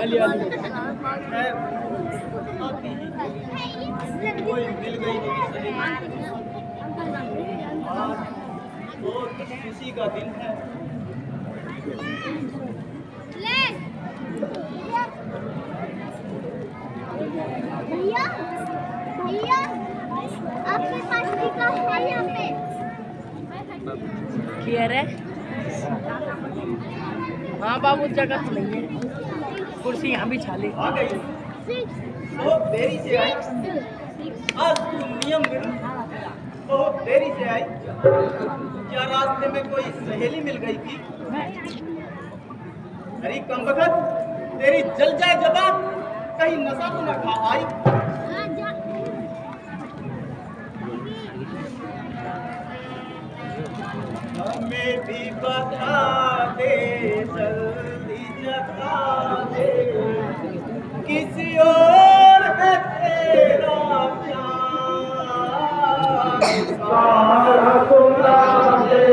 पहली वाली कोई मिल गई मेरी सहेली। आज बहुत खुशी का दिन है। भैया भैया आपके पास टिका है यहाँ पे क्लियर है। हाँ बाबू जगह तो नहीं है, कुर्सी यहाँ भी छाली आ गई बहुत देरी से आई। आज तू नियम बहुत देरी से आई। क्या रास्ते में कोई सहेली मिल गई थी? अरे कमबख्त, तेरी जल जाए जबान, कहीं नशा तो न खा आई। हमें भी बता दे, जल्दी जता दे, किसी और है तेरा प्यार सुना दे।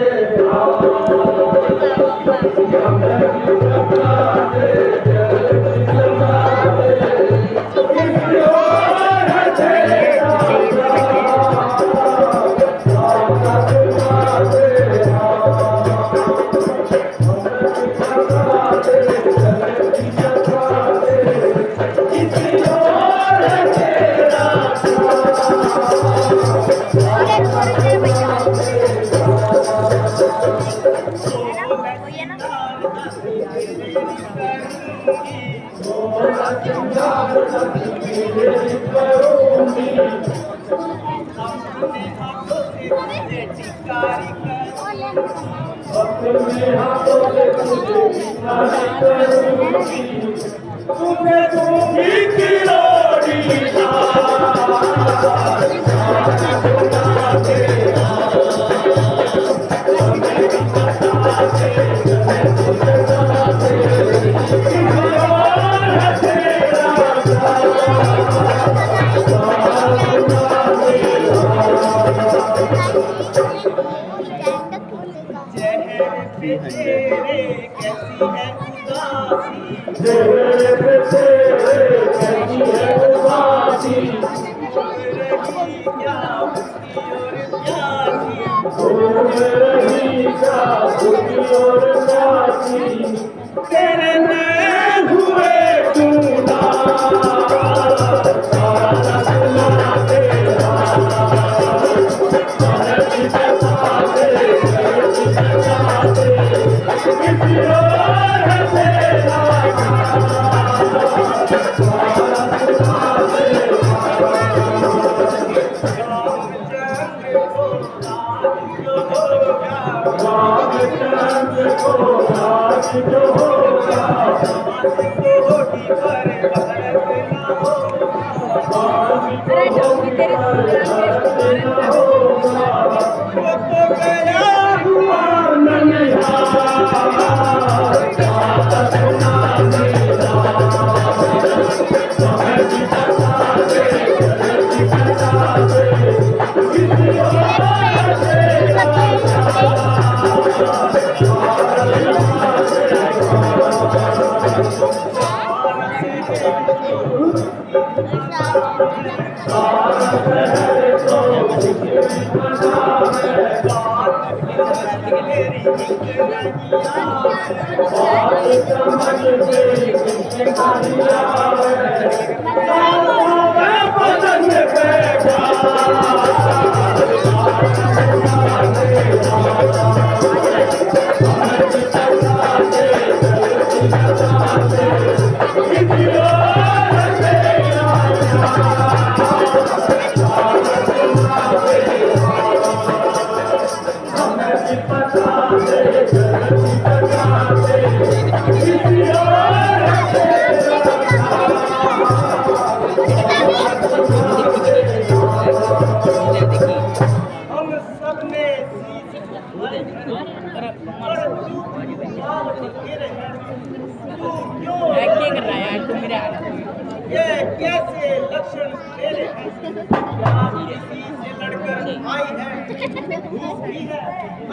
भूखी है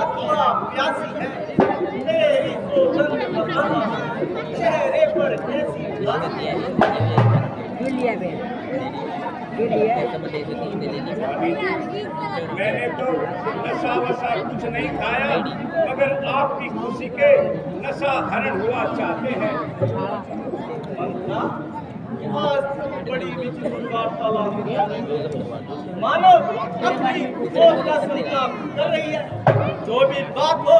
अथवा प्यासी है, तेरी सोचन चेहरे पर कैसी लिया बे लिया मैंने तो नशा वशा कुछ नहीं खाया, मगर आपकी खुशी के नशा हरण हुआ चाहते हैं। मंत्रा, आज तो बड़ी विचित्र वार्तालाप हुई। मानो अपनी सोच का संकल्प कर रही है। जो भी बात हो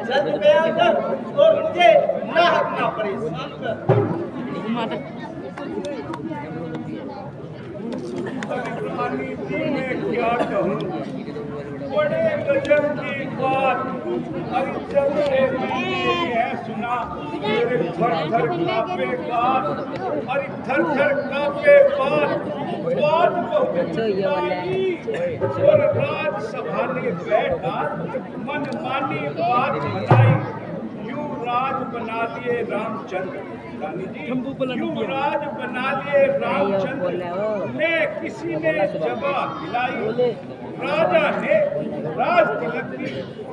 जल्द बयान कर और मुझे नाहक ना परेशान कर। रानी जी मैं क्या कहूँ, बड़े गजब की बात। अरे जब से मैंने यह सुना मेरे थर थर कांपे गाल, अरे थर थर कांपे बाल। बात बहुत बताई और राजसभा ने बैठा मनमानी बात बनाई। युवराज बना लिए रामचंद्र, रानी जी युवराज बना लिए रामचंद्र ने किसी ने जवाब दिलाई। राजा ने राज तिलक की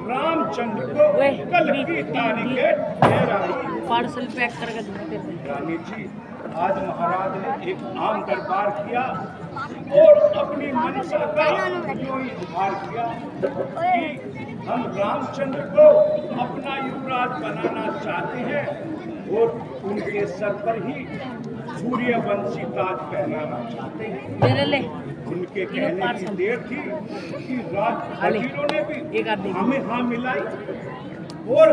रामचंद्र को कल की तारीख ठहराई। पार्सल पैक करके देते थे। रानी जी आज महाराज ने एक आम दरबार किया और अपनी मनसा का यूं इजहार किया कि हम रामचंद्र को अपना युवराज बनाना चाहते हैं और उनके सर पर ही सूर्यवंशी ताज पहनाना चाहते हैं। ले उनके कहने की देर थी कि राज वजीरों ने भी हमें हाँ मिलाई और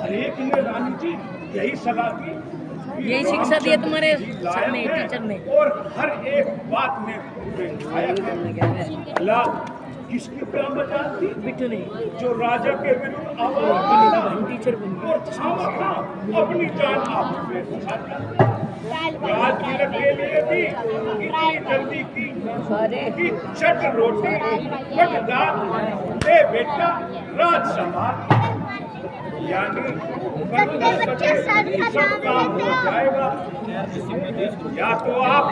हरेक ने रानी जी यही सलाह दी, यही शिक्षा दी तुम्हारे सर ने, टीचर ने। और हर एक बात में भला किसकी क्या मजाल थी? बिट्टू ने जो राजा के विरुद्ध आवाज टीचर बन और खामखा अपनी जान आप में राज तिलक के लिए भी इतनी जल्दी की कि चट रोटी पट दाल ले बेटा राज संभाल, यानी सब काम हो जाएगा। या तो आप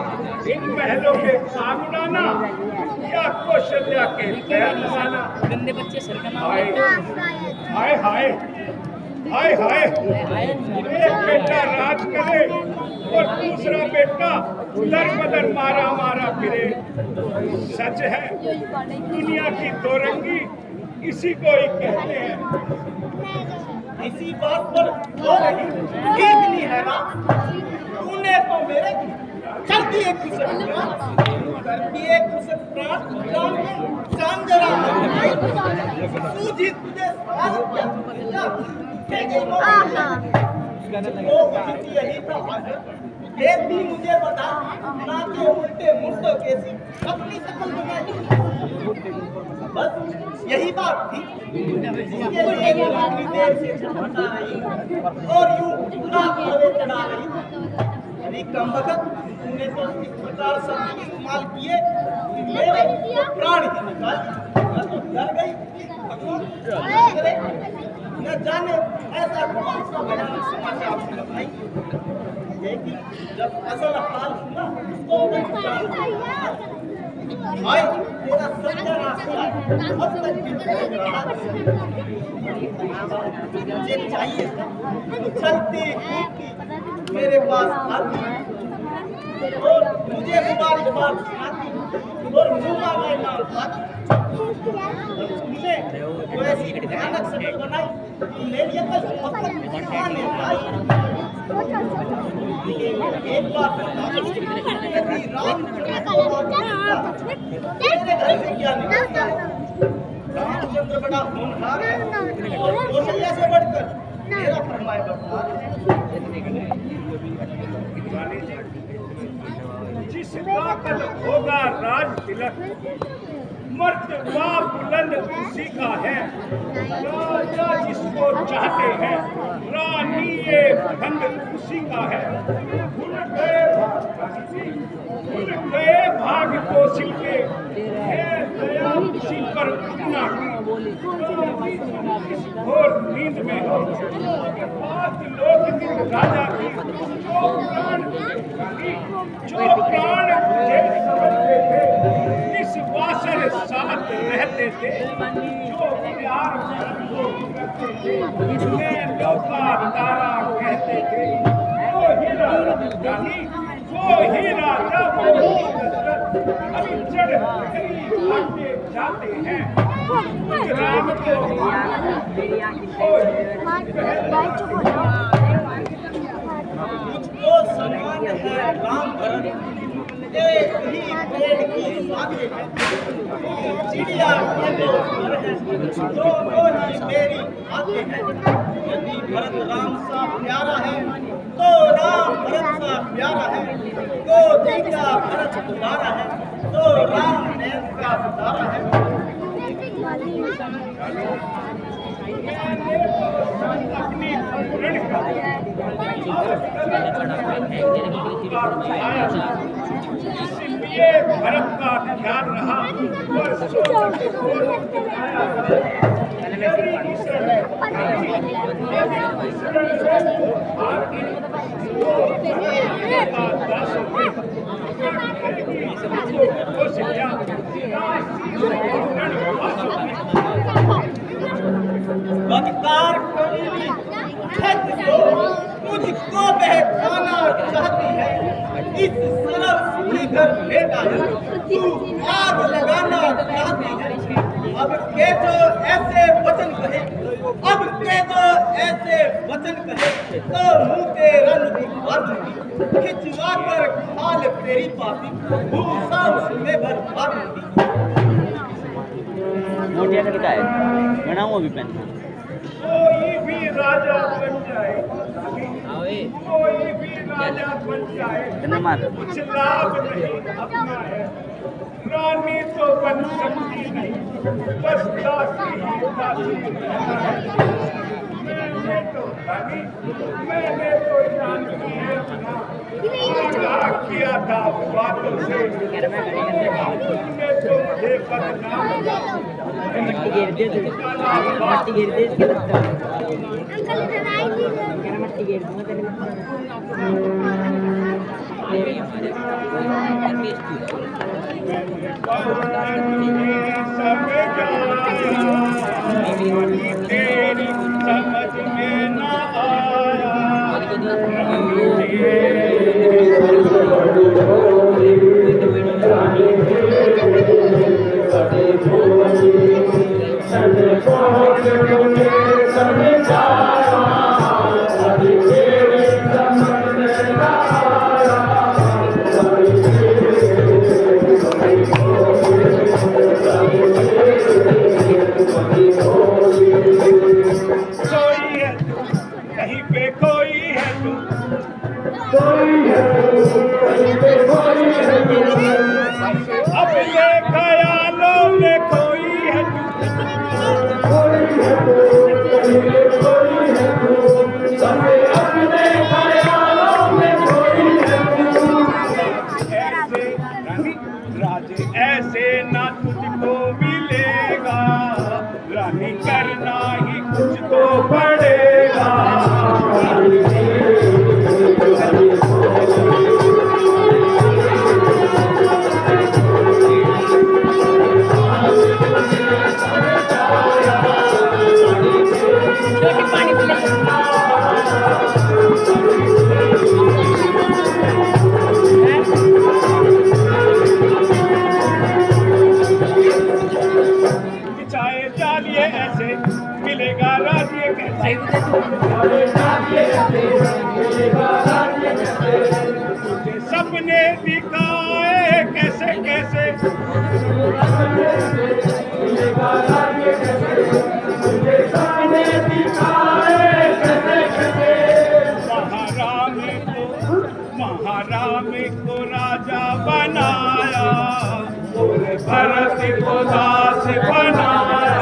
इन महलों के काम उड़ाना या कौशल्या के पैर लगाना। गंदे बच्चे सर का नाम हाय हाय हाय हाय हाय, एक बेटा राज करे और दूसरा बेटा दर बदर मारा मारा फिरे। सच है दुनिया की दो रंगी इसी को ही कहते हैं। इसी बात पर हो रही इतनी हैरान तूने तो मेरे कर दिए कुशल प्राण जान जरा सूझी तुझे यही था। एक भी मुझे बता ना के उल्टे मुर्दों कैसी अपनी शकल बनाई। बस यही बात थी। इसके लिए इतनी देर से झपटा रही और यूं ना हवे चढ़ा रही। अरे कम वक्त तूने तो इस प्रकार सब इस्तेमाल किए कि मेरे तो प्राण ही निकाल। मैं तो डर गई। न जाने ऐसा कौन सा भयानक समाचार सुनाई। लेकिन जब असल हाल सुना तो मैं जान भाई तेरा सत्यानाश है। अब तक भी मुझे चाहिए चलती कूदती मेरे पास आती और मुझे मुबारकबाद सुनाती और मुंह में नाम खाती। तुमने वो ऐसी भयानक शकल बनाई कि मेरी अकल अब तक ठिकाने नहीं आई। एक बात बता, यदि राम तेरे घर से क्या निकलता है? रामचंद्र बड़ा होनहार है और कौशल्या से बढ़कर मेरा फरमाए बरदार है। जिसका कल होगा राज तिलक, मर्तबा बुलंद उसी का है। राजा जिसको चाहते हैं रानी ये भंग उसी का है। भूल गए भाग कौशल के है दया उसी पर उतना की। और नींद में हो बात लोग राजा की जो प्राण मुझे समझते थे, इस वासर साथ रहते थे, जो प्यार करते थे, जिन्हें लोका तारा कहते थे, वो ही रानी वो ही राजा अभी चढ़ आते जाते हैं राम को मुझको सम्मान है राम भरत एक ही पेड़ की बातें हैं चिड़िया के दो घर हैं दोनों ही मेरी आते हैं यदि भरत राम सा प्यारा है तो राम भरत सा प्यारा है गोदी का भरत दुलारा है तो राम नैन का सितारा है अपनी ऋण का इसलिए भरत का ख्याल रहा बदकार करीबी खत को मुझको बहकाना चाहती है इस सरल सुखी घर बेटा तू आग लगाना चाहती है अब के जो ऐसे वचन कहे अब के जो ऐसे वचन कहे तो मुंह के रन दिखा दूंगी खिंचवा कर खाल तेरी पापी भूसा उसमें भरवा दूंगी मोटिया का क्या है बनाऊं अभी पेन कोई भी राजा बन जाए कोई भी राजा बन जाए कुछ लाभ नहीं अपना है रानी तो बन सकती नहीं बस दासी ही दासी मैंने तो जानती है अपना क्या किया था बातों से तुमने तो मुझे बदनाम मट्टी गिर दे मट्टी गिर दे इसके लगता है अंकल इधर आई थी मट्टी गिर दूंगा तेरी समझ में न आया कहीं पे कोई है तू अब ये ख्यालों में कोई है ऐसे राजे ऐसे ना तुझको मिलेगा रानी करना ही कुछ तो पड़ेगा चाहे जालिए ऐसे मिलेगा राज्य कैसे तुझे सपने दिखाए कैसे कैसे महाराम को राजा बनाया और भरत को दास बनाया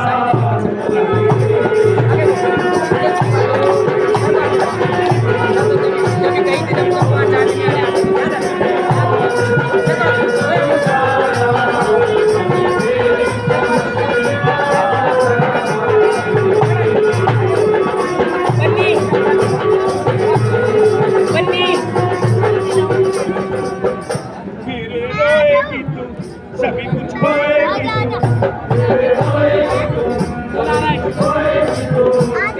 सभी कुछ खोएगी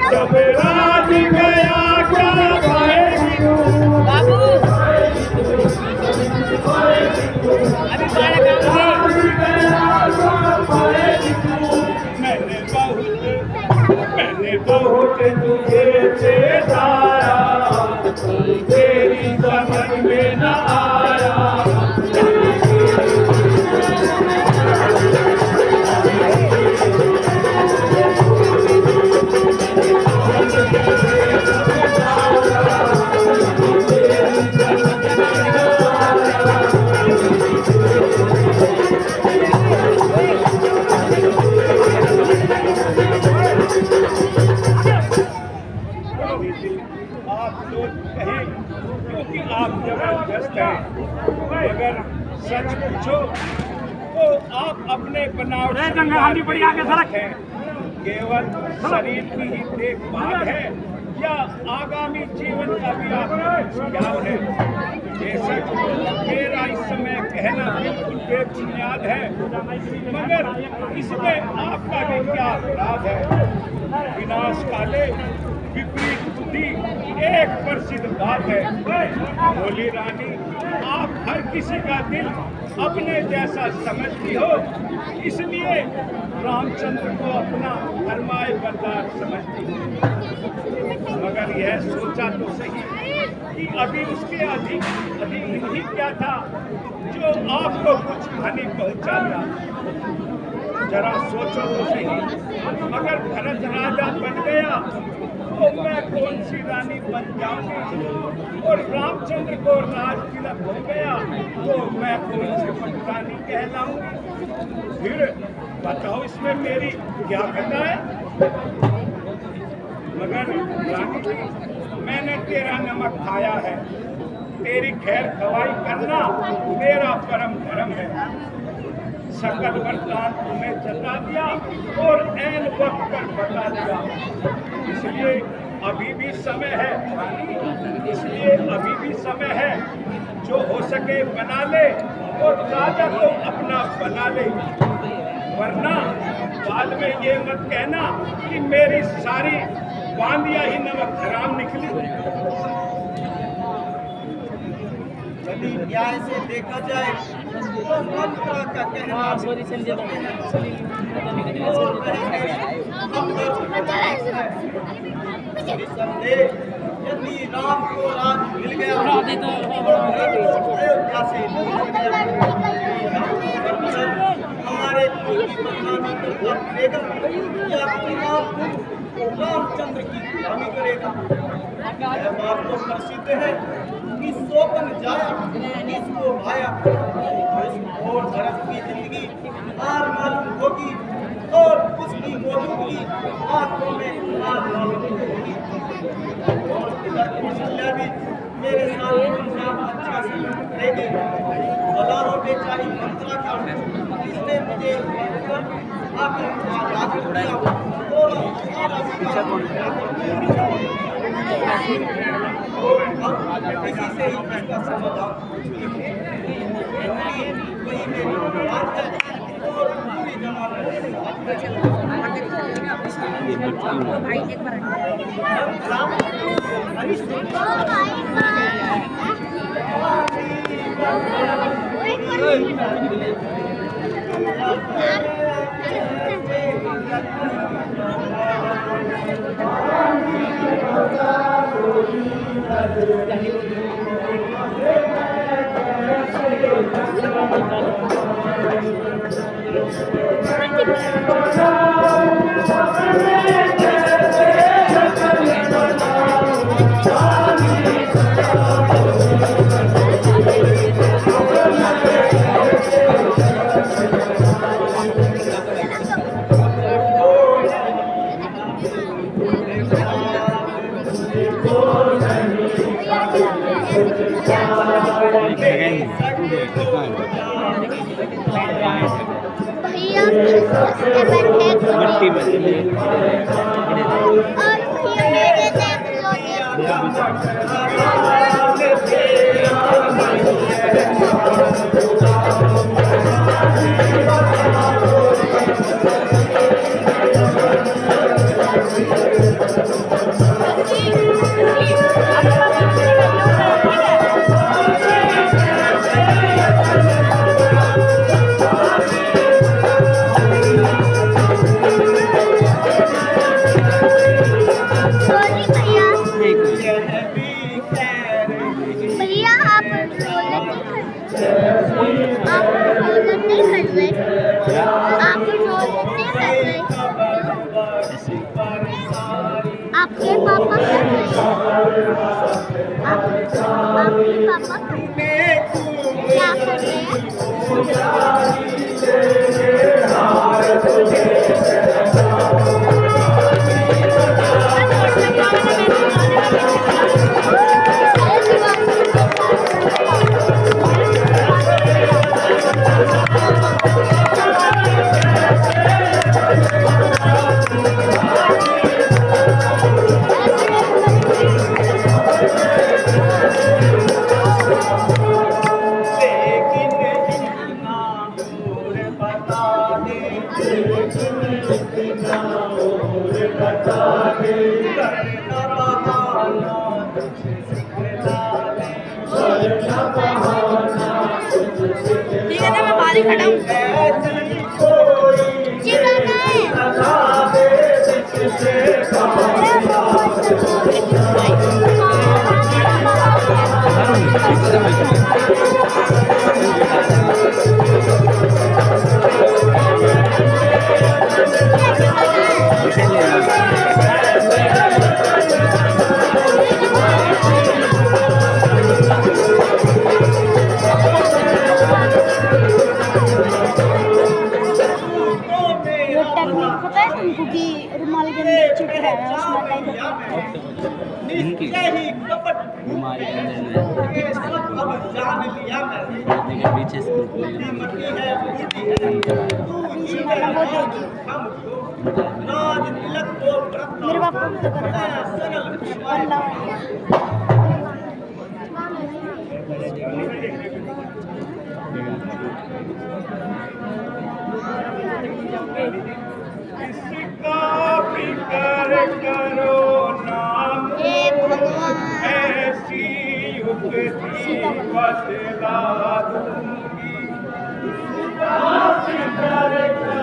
जब राज गया क्या पाएगी बाबू सच पूछो तो आप अपने बनावट है केवल शरीर की ही देखभाल है या आगामी जीवन का भी आपका सुझाव है? बेशक मेरा इस समय कहना बिल्कुल बेबुनियाद है, मगर इसमें आपका भी क्या अपराध है? विनाश काले विपरीत बुद्धि एक प्रसिद्ध बात है। बोली रानी, आप हर किसी का दिल अपने जैसा समझती हो, इसलिए रामचंद्र को अपना फरमाए बरदार समझती हो। मगर यह सोचा तो सही कि अभी उसके अधीन ही क्या था जो आपको कुछ हानि पहुंचाता? जरा सोचो तो सही, अगर भरत राजा बन गया तो मैं कौन सी रानी बन जाऊंगी, और रामचंद्र को राज तिलक हो गया तो मैं कौन सी पटरानी कहलाऊंगी? फिर बताओ इसमें मेरी क्या खता है? मगर रानी, मैंने तेरा नमक खाया है, तेरी खैर खवाई करना मेरा परम धर्म है। सकल वरदान तुम्हें जता दिया और ऐन वक्त पर बता दिया, इसलिए अभी भी समय है, इसलिए अभी भी समय है, जो हो सके बना ले और राजा को अपना बना ले, वरना बाद में ये मत कहना कि मेरी सारी बांधिया ही नमक हराम निकली। यदि न्याय से देखा जाए तो मंत्रा का कहना निसंदेह यदि राम को राज मिल गया तो अयोध्या से हमारे रामचंद्र की गुलामी करेगा। यह बात तो प्रसिद्ध है कि सोपन जाया इसको भाया, और भरत की जिंदगी हार मालूम होगी और उसकी मौजूदगी आंखों में हार मालूम होगी। और पिता की कौशल्या भी मेरे साथ अच्छा से रहेगी। भला हो बेचारी मंत्रा का, इसने मुझे आकर राज दिया इसी से ही इसका समाधान वही मेरी बात है और पूरी भैया मट्टी में और ये मेरे देख भैया आप रोलन नहीं कर रहे, आप रोलन नहीं कर रहे, आपके पापा कर रहे, आपके पापा क्या कर रहे हैं? ठीक है ना, मैं बाहर ही खड़ा हूँ। ऐसी कोई सजा दे जिससे ये टेक्निक पता है तुमको कि रुमाल के अंदर चिट रहा है उसमें टाइम निश्चय ही कपट के सब अब जान लिया मैंने पीछे मटी है बूढ़ी है तू ही है हमको नाज तिलक को मेरे पापा को तो करता है सरल अल्लाह इसका फिक्र करो नाम हे भगवान ऐसी युक्ति बतला दूंगी। पीछे पकड़ने देता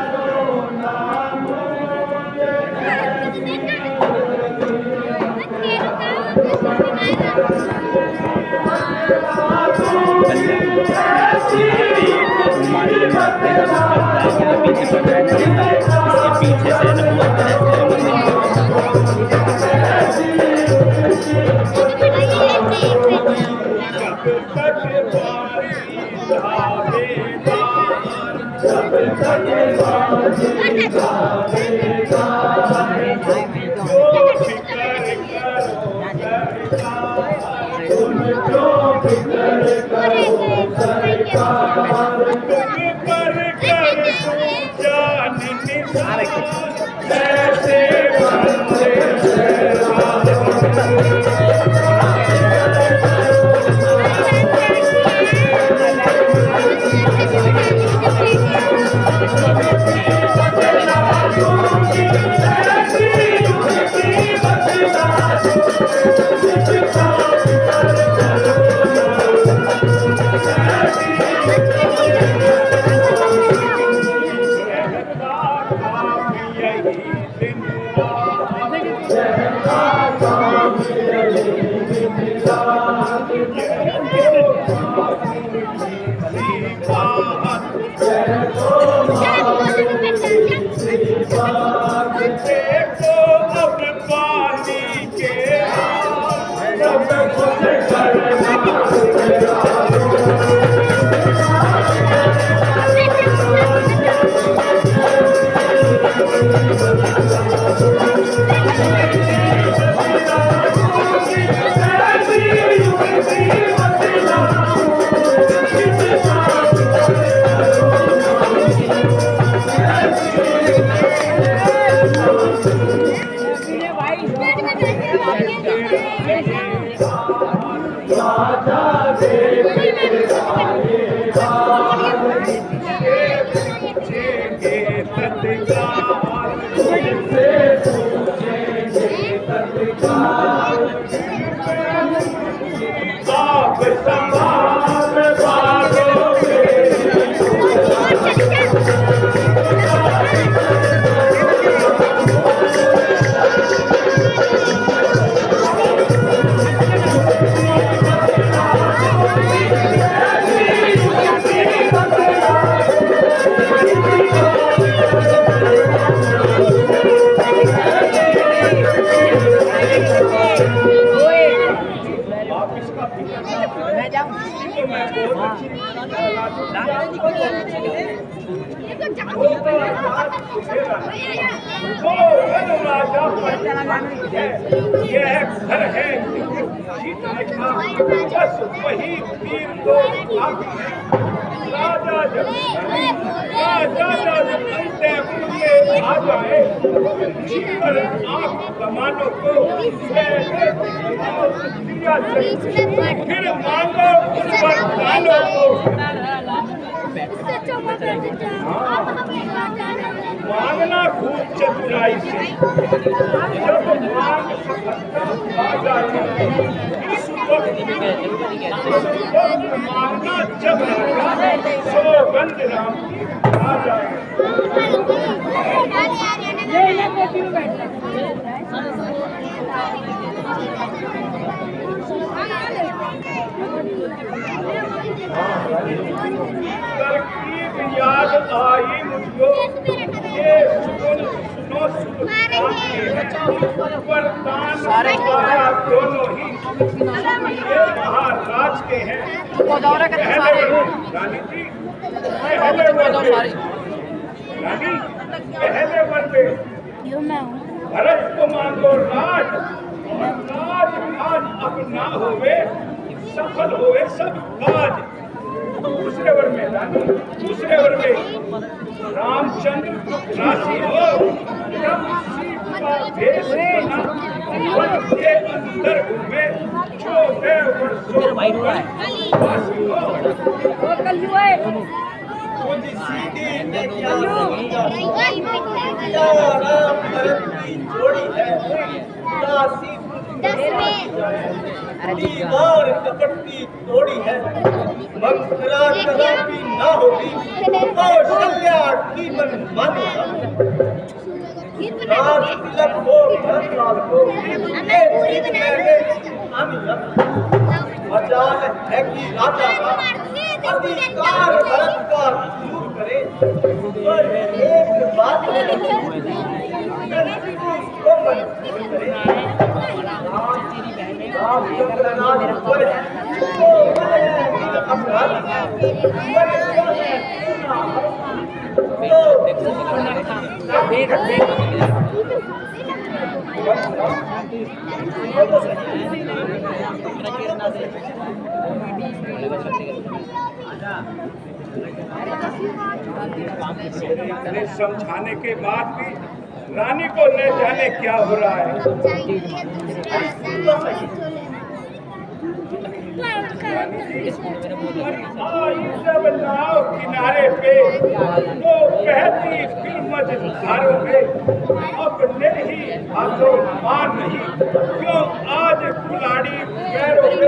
है, इसके पीछे से न बहुत यह घर है जीतने का, बस वही तीर दो राजा जब अंते उनके आ जाए, जीवन आंख कमानों को दिया जाए, फिर मांगो उन वरदानों को। मांगना खूब चतुराई से, जब मांग सफलता आ जाए मारना जब सौगंध राम की आ जाए। तरकीब याद आई मुझको, ये सुनो वरदान पाया दोनों ही ये महाराज के हैं। रानी जी पहले वर्गे यो मैं हूँ। भरत को मांगो राज, राज आज अब ना होवे, सफल होवे सब काज। दूसरे वर में रानी, दूसरे वर में रामचंद्र राशि हो, का भेष बना, वन के अंदर घूमे, 14 वर्षों वासी हो। मुझे सीधे में क्या क्या राम भरत की जोड़ी है, दासी दीवार कपट की तोड़ी है, मंत्रा कदापि ना होगी, कौशल्या की मनमानी। राज तिलक हो भरत लाल को, ये जीत मैंने कामयाब। मजाल है कि राजा का अधिकार भरत का दूर करे, पर एक बात है उसको मंजूर करे। रामचंद्र नाथ पर है तो अपराध समझाने के बाद भी रानी को ले जाने क्या हो रहा है। जब नाव किनारे पे तो बहती फिर मझधारों में, अपने ही हाथों मार नहीं, क्यों आज कुलाड़ी पैरों पे।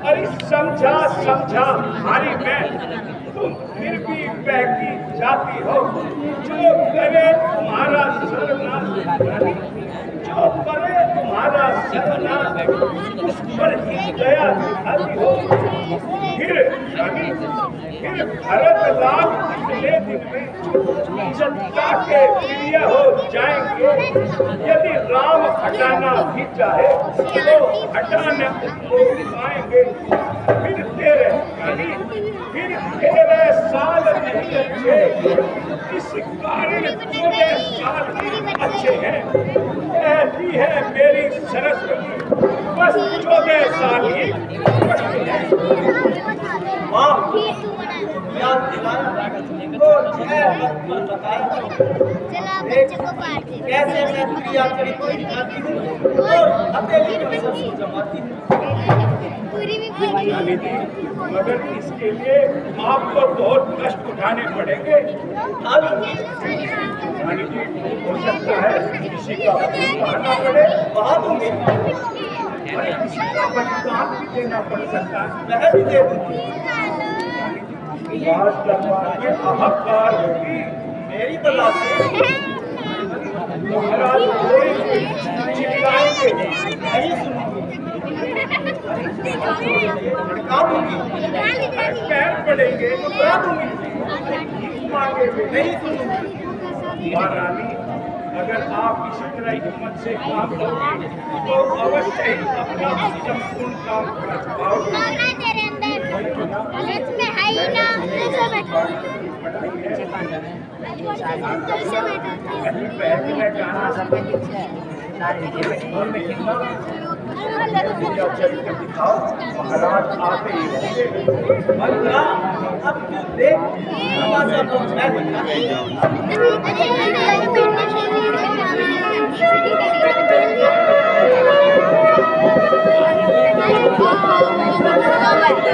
अरे समझा समझा हारी मैं, तुम फिर भी बहकी जाती हो। जो करे तुम्हारा सर्वनाश, जो करे तुम्हारा सर्वनाश, उस पर ही दया दिखाती हो। फिर भरत लाल पिछले दिन में जनता के प्रिय हो जाएंगे। यदि राम हटाना भी चाहे तो हटाने को पाएंगे। फिर तेरे साल नहीं अच्छे, इस कारण 14 साल ही अच्छे हैं। कहती है मेरी सरस्वती, बस 14 साल ही अच्छे हैं। माँ याद दिलाया तो बताया कैसे मैं प्रिया चरित को दिखाती हूँ और अकेली को जमाती हूँ। मगर इसके लिए आपको बहुत कष्ट उठाने पड़ेंगे। रानी जी हो सकता है किसी का बहाना पड़े, वहाँ दूंगी, किसी का बलिदान भी देना पड़ सकता है। वह भी दे दूंगी। राज दरबार में हाहाकार होगी। मेरी बला से महाराज कोई चिल्लाएंगे, नहीं सुनूंगी, भड़का दूंगी, पैर पड़ेंगे, भड़का दूंगी, मांगेंगे, नहीं सुनूंगी। महारानी अगर आप इसी तरह हिम्मत से काम करोगे तो अवश्य ही अपना संपूर्ण काम कर पाओगे। दिखाओ महाराज आते ही मंत्रा अब तू देख तमाशा तो मैं दिखा